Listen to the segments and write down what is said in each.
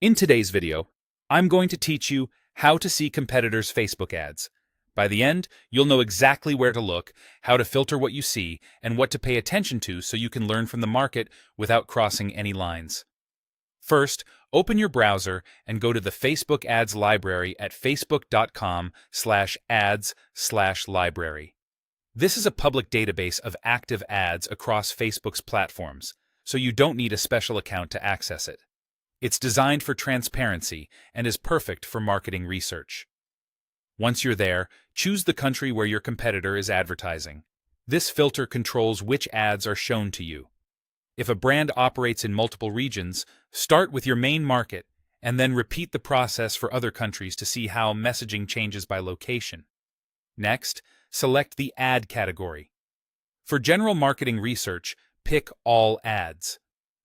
In today's video, I'm going to teach you how to see competitors' Facebook ads. By the end, you'll know exactly where to look, how to filter what you see, and what to pay attention to so you can learn from the market without crossing any lines. First, open your browser and go to the Facebook ads library at facebook.com/ads/library. This is a public database of active ads across Facebook's platforms, so you don't need a special account to access it. It's designed for transparency and is perfect for marketing research. Once you're there, choose the country where your competitor is advertising. This filter controls which ads are shown to you. If a brand operates in multiple regions, start with your main market and then repeat the process for other countries to see how messaging changes by location. Next, select the ad category. For general marketing research, pick All Ads.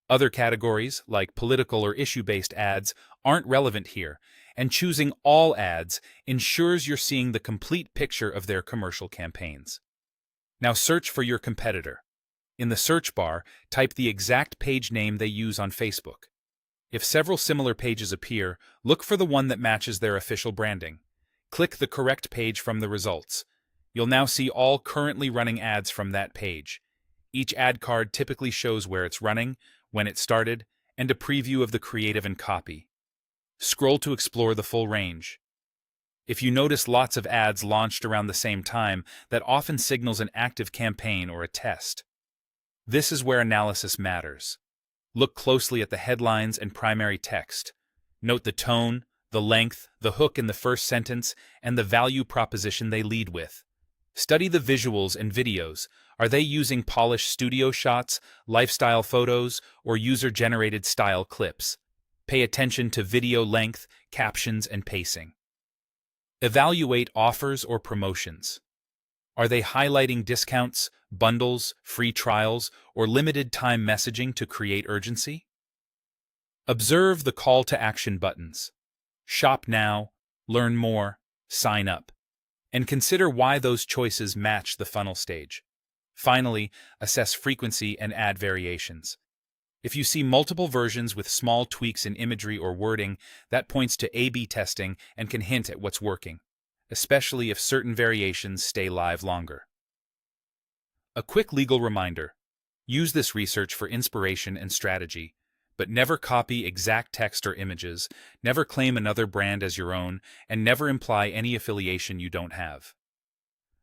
Other categories, like political or issue-based ads, aren't relevant here, and choosing All Ads ensures you're seeing the complete picture of their commercial campaigns. Now search for your competitor. In the search bar, type the exact page name they use on Facebook. If several similar pages appear, look for the one that matches their official branding. Click the correct page from the results. You'll now see all currently running ads from that page. Each ad card typically shows where it's running, when it started, and a preview of the creative and copy. Scroll to explore the full range. If you notice lots of ads launched around the same time, that often signals an active campaign or a test. This is where analysis matters. Look closely at the headlines and primary text. Note the tone, the length, the hook in the first sentence, and the value proposition they lead with. Study the visuals and videos. Are they using polished studio shots, lifestyle photos, or user-generated style clips? Pay attention to video length, captions, and pacing. Evaluate offers or promotions. Are they highlighting discounts, bundles, free trials, or limited-time messaging to create urgency? Observe the call-to-action buttons. Shop now, learn more, sign up. And consider why those choices match the funnel stage. Finally, assess frequency and ad variations. If you see multiple versions with small tweaks in imagery or wording, that points to A/B testing and can hint at what's working, especially if certain variations stay live longer. A quick legal reminder: use this research for inspiration and strategy, but never copy exact text or images, never claim another brand as your own, and never imply any affiliation you don't have.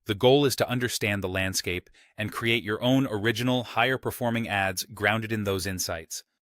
The goal is to understand the landscape and create your own original, higher-performing ads grounded in those insights.